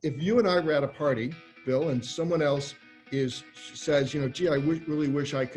If you and I were at a party, Bill, and someone else says, gee, really wish I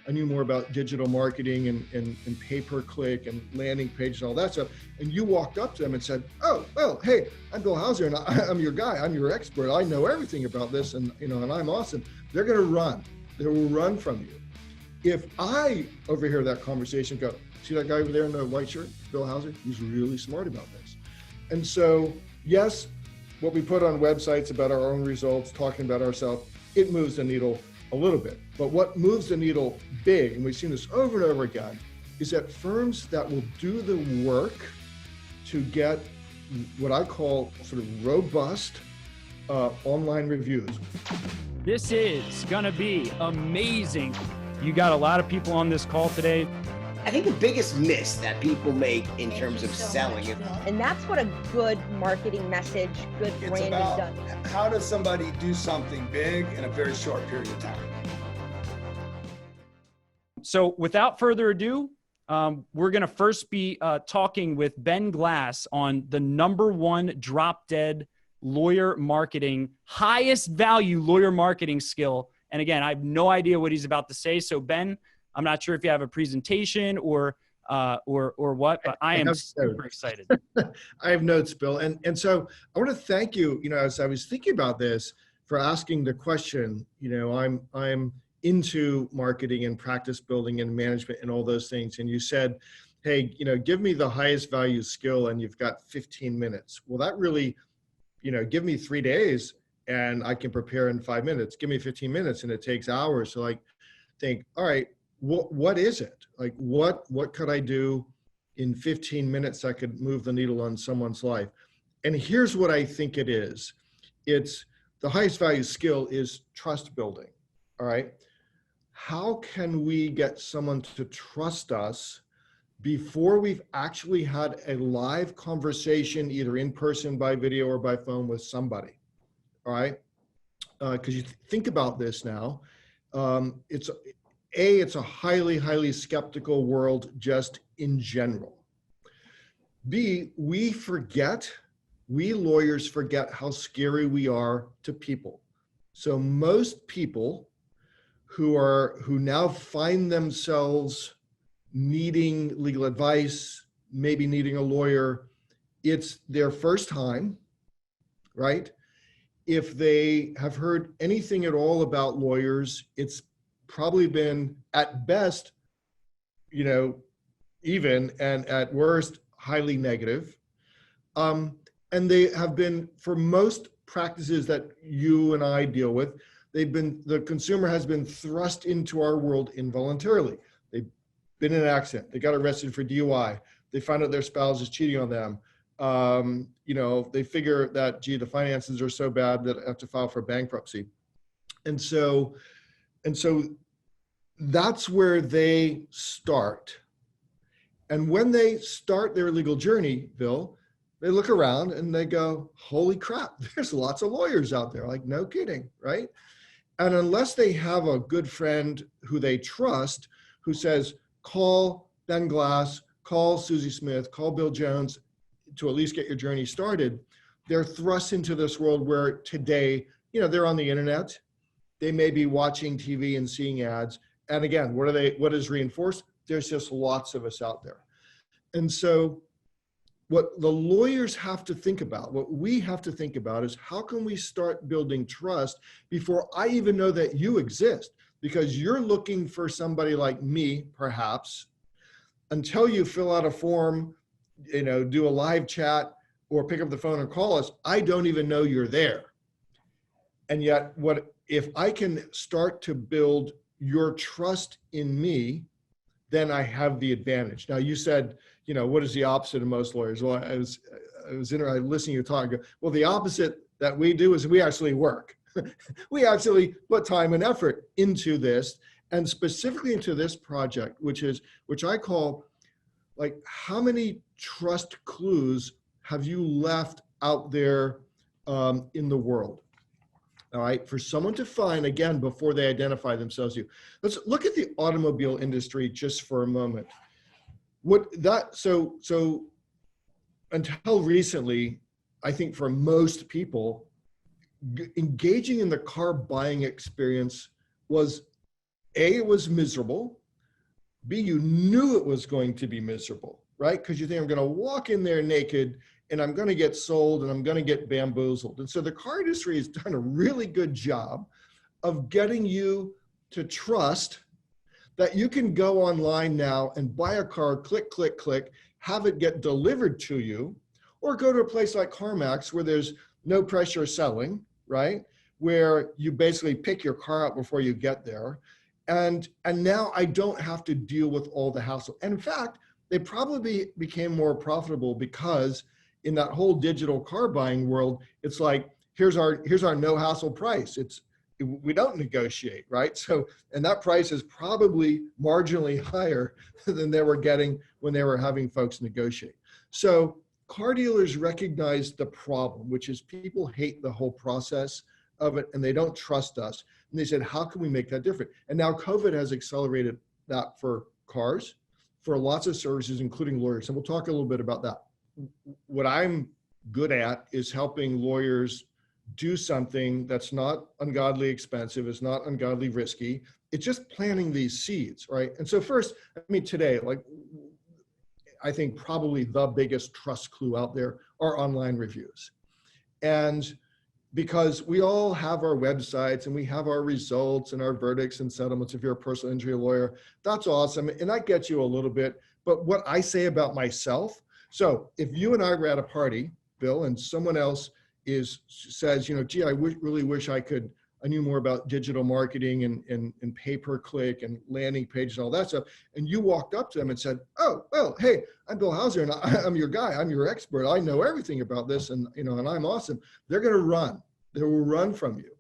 knew more about digital marketing and pay-per-click and landing pages and all that stuff, and you walked up to them and said, oh, well, hey, I'm Bill Hauser, and I'm your guy, I'm your expert, I know everything about this, and I'm awesome. They're going to run. They will run from you. If I overhear that conversation, go, see that guy over there in the white shirt, Bill Hauser? He's really smart about this. And so, yes, what we put on websites about our own results, talking about ourselves, it moves the needle a little bit. But what moves the needle big, and we've seen this over and over again, is that firms that will do the work to get what I call sort of robust online reviews. This is gonna be amazing. You got a lot of people on this call today. I think the biggest miss that people make in terms of selling it. And that's what a good marketing message, good branding does. How does somebody do something big in a very short period of time? So without further ado, we're gonna first be talking with Ben Glass on the #1 drop dead lawyer marketing, highest value lawyer marketing skill. And again, I have no idea what he's about to say. So Ben, I'm not sure if you have a presentation or what, but I am super excited. I have notes, Bill. And so I want to thank you, as I was thinking about this, for asking the question. I'm into marketing and practice building and management and all those things. And you said, hey, give me the highest value skill and you've got 15 minutes. Well, that really, give me 3 days and I can prepare in 5 minutes. Give me 15 minutes and it takes hours. So think, all right, what is it? Like, what could I do in 15 minutes that could move the needle on someone's life? And here's what I think it is. It's the highest value skill is trust building. All right. How can we get someone to trust us before we've actually had a live conversation, either in person, by video, or by phone with somebody? All right. Because you think about this now, it's a highly, highly skeptical world just in general. B, we lawyers forget how scary we are to people. So most people who now find themselves needing legal advice, maybe needing a lawyer, it's their first time, right? If they have heard anything at all about lawyers, it's probably been at best, even, and at worst, highly negative. And they have been, for most practices that you and I deal with, the consumer has been thrust into our world involuntarily. They've been in an accident, they got arrested for DUI, they find out their spouse is cheating on them. They figure that, gee, the finances are so bad that I have to file for bankruptcy. And so that's where they start. And when they start their legal journey, Bill, they look around and they go, holy crap, there's lots of lawyers out there. Like, no kidding, right? And unless they have a good friend who they trust, who says, call Ben Glass, call Susie Smith, call Bill Jones to at least get your journey started, they're thrust into this world where today, they're on the internet. They may be watching TV and seeing ads. And again, what is reinforced? There's just lots of us out there. And so what the lawyers have to think about, what we have to think about, is how can we start building trust before I even know that you exist? Because you're looking for somebody like me, perhaps, until you fill out a form, do a live chat or pick up the phone and call us, I don't even know you're there. And yet, if I can start to build your trust in me, then I have the advantage. Now, you said, what is the opposite of most lawyers? Well, I was listening to you talk. Well, the opposite that we do is we actually work. We actually put time and effort into this, and specifically into this project, which I call, like, how many trust clues have you left out there in the world? All right, for someone to find, again, before they identify themselves you. Let's look at the automobile industry just for a moment. So until recently, I think for most people, engaging in the car buying experience was A, it was miserable. B, you knew it was going to be miserable, right? Because you think I'm going to walk in there naked and I'm going to get sold and I'm going to get bamboozled. And so the car industry has done a really good job of getting you to trust that you can go online now and buy a car, click, click, click, have it get delivered to you, or go to a place like CarMax where there's no pressure selling, right? Where you basically pick your car up before you get there. And now I don't have to deal with all the hassle. And in fact, they probably became more profitable because in that whole digital car buying world, it's like, here's our no hassle price. We don't negotiate, right? So, and that price is probably marginally higher than they were getting when they were having folks negotiate. So car dealers recognize the problem, which is people hate the whole process of it and they don't trust us. And they said, how can we make that different? And now COVID has accelerated that for cars, for lots of services, including lawyers. And we'll talk a little bit about that. What I'm good at is helping lawyers do something that's not ungodly expensive, it's not ungodly risky. It's just planting these seeds, right? And so first, I mean, today, like, I think probably the biggest trust clue out there are online reviews. And because we all have our websites and we have our results and our verdicts and settlements, if you're a personal injury lawyer, that's awesome. And that gets you a little bit, but what I say about myself, so if you and I were at a party, Bill, and someone else says, you know, gee, I really wish I knew more about digital marketing and pay-per-click and landing pages and all that stuff. And you walked up to them and said, oh, well, hey, I'm Bill Hauser and I'm your guy. I'm your expert. I know everything about this and, you know, and I'm awesome. They're going to run. They will run from you.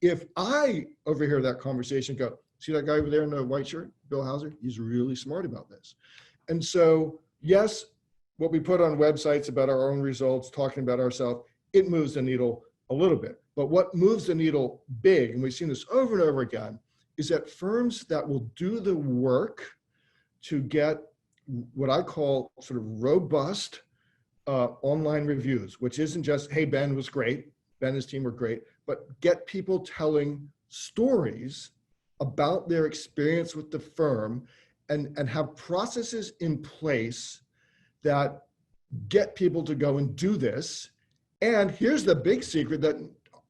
If I overhear that conversation, go, see that guy over there in the white shirt, Bill Hauser? He's really smart about this. And so, yes, what we put on websites about our own results, talking about ourselves, it moves the needle a little bit. But what moves the needle big, and we've seen this over and over again, is that firms that will do the work to get what I call sort of robust online reviews, which isn't just, hey, Ben was great, Ben and his team were great, but get people telling stories about their experience with the firm and have processes in place that get people to go and do this. And here's the big secret that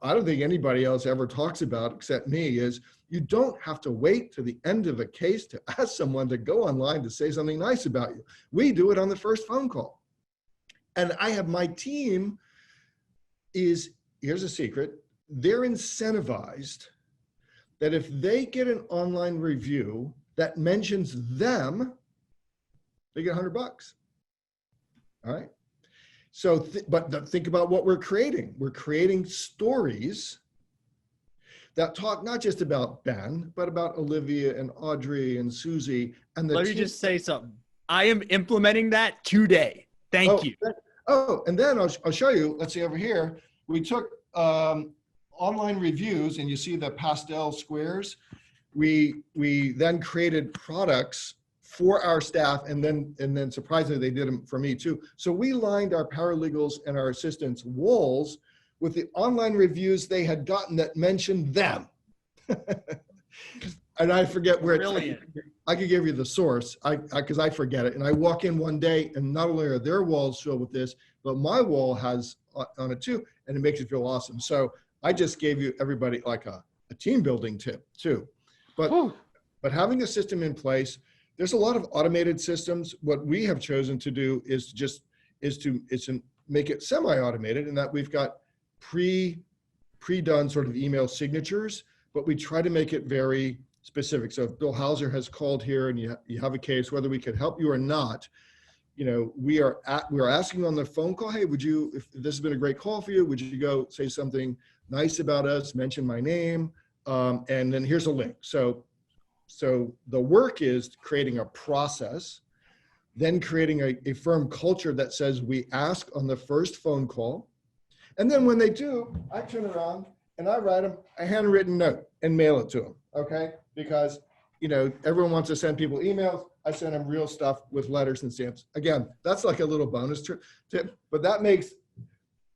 I don't think anybody else ever talks about except me is you don't have to wait to the end of a case to ask someone to go online to say something nice about you. We do it on the first phone call. And I have my team here's a secret, they're incentivized that if they get an online review that mentions them, they get $100. All right. So, but think about what we're creating. We're creating stories that talk not just about Ben, but about Olivia and Audrey and Susie. And let me just say something. I am implementing that today. Thank you. Oh, and then I'll show you. Let's see over here. We took online reviews, and you see the pastel squares. We then created products for our staff, and then surprisingly, they did them for me too. So we lined our paralegals and our assistants' walls with the online reviews they had gotten that mentioned them. And I forget where it's, I could give you the source, because I forget it. And I walk in one day, and not only are their walls filled with this, but my wall has on it too, and it makes you feel awesome. So I just gave you everybody like a team building tip too. But having a system in place, there's a lot of automated systems. What we have chosen to do is to make it semi-automated, in that we've got pre-done sort of email signatures, but we try to make it very specific. So if Bill Hauser has called here and you have a case, whether we could help you or not, you know, we are asking on the phone call, hey, if this has been a great call for you, would you go say something nice about us, mention my name, and then here's a link. So the work is creating a process, then creating a firm culture that says we ask on the first phone call. And then when they do, I turn around and I write them a handwritten note and mail it to them, okay? Because, you know, everyone wants to send people emails. I send them real stuff with letters and stamps. Again, that's like a little bonus tip, but that makes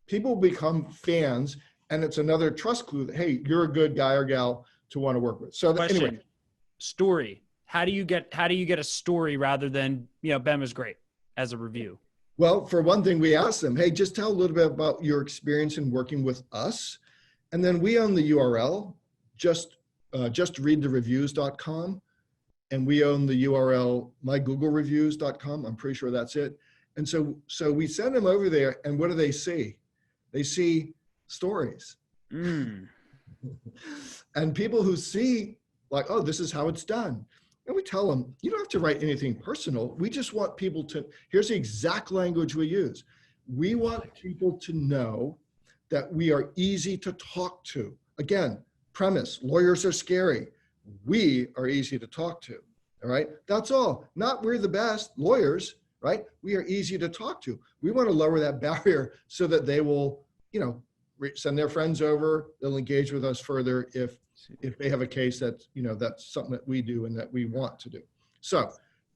people become fans. And it's another trust clue that, hey, you're a good guy or gal to want to work with. So Question, anyway, story. How do you get a story rather than, Ben was great as a review? well, for one thing, we asked them, hey, just tell a little bit about your experience in working with us. And then we own the URL, just readthereviews.com. And we own the URL, mygooglereviews.com. I'm pretty sure that's it. And so we send them over there, and what do they see? They see stories. And people who see like, oh, this is how it's done. And we tell them, you don't have to write anything personal. We just want people to, here's the exact language we use. We want people to know that we are easy to talk to. Again, premise, lawyers are scary. We are easy to talk to, all right? That's all. Not we're the best lawyers, right? We are easy to talk to. We want to lower that barrier so that they will, send their friends over. They'll engage with us further if they have a case that, that's something that we do and that we want to do. So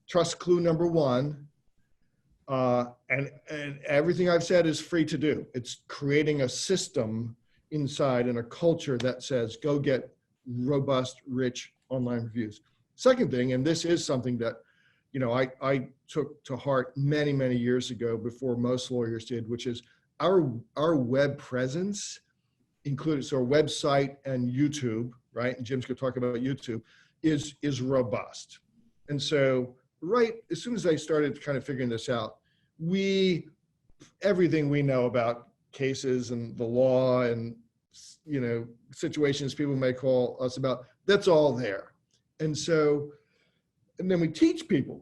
trust clue number one, and everything I've said is free to do. It's creating a system inside and a culture that says, go get robust, rich online reviews. Second thing, and this is something that, I took to heart many, many years ago before most lawyers did, which is our web presence included, so our website and YouTube, right? And Jim's gonna talk about YouTube, is robust. And so right as soon as I started kind of figuring this out, everything we know about cases and the law and situations people may call us about, that's all there. And then we teach people,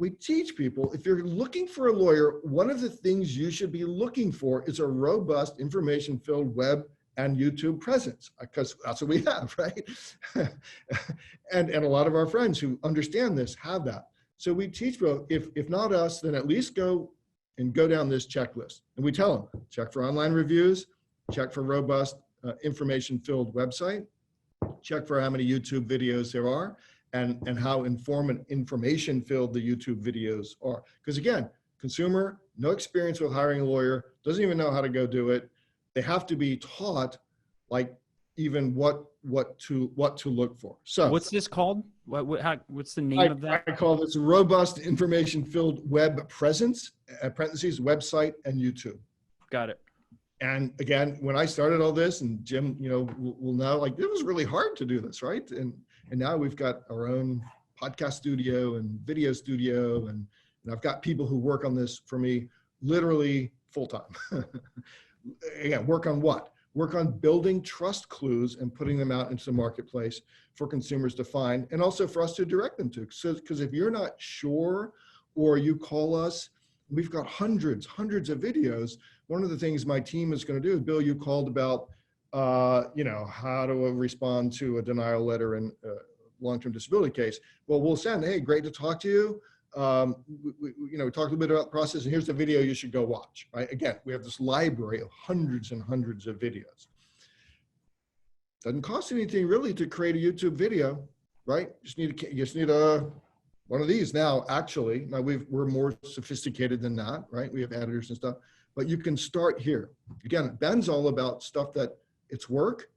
if you're looking for a lawyer, one of the things you should be looking for is a robust information-filled web and YouTube presence, because that's what we have, right? and a lot of our friends who understand this have that. So we teach people, if not us, then at least go down this checklist. And we tell them, check for online reviews, check for robust information-filled website, check for how many YouTube videos there are, and how information-filled the YouTube videos are. Because again, consumer, no experience with hiring a lawyer, doesn't even know how to go do it. They have to be taught, like, even what to look for. So what's this called? What's the name of that? I call this robust information-filled web presence, parentheses, website and YouTube. Got it. And again, when I started all this, and Jim, will know, like, it was really hard to do this, right? And now we've got our own podcast studio and video studio, and I've got people who work on this for me literally full time. Again, work on what? Work on building trust clues and putting them out into the marketplace for consumers to find, and also for us to direct them to. So, because if you're not sure, or you call us, we've got hundreds of videos. One of the things my team is going to do is, Bill, you called about, how to respond to a denial letter in a long-term disability case. Well, we'll send, hey, great to talk to you. We talked a little bit about the process, and here's the video you should go watch, right? Again, we have this library of hundreds and hundreds of videos. Doesn't cost anything really to create a YouTube video, right? You just need one of these now, actually. Now we're more sophisticated than that, right? We have editors and stuff, but you can start here. Again, Ben's all about stuff that it's work,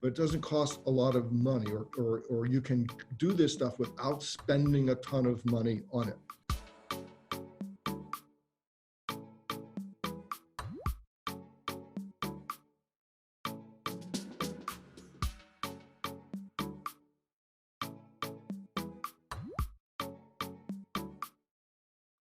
but it doesn't cost a lot of money, or you can do this stuff without spending a ton of money on it.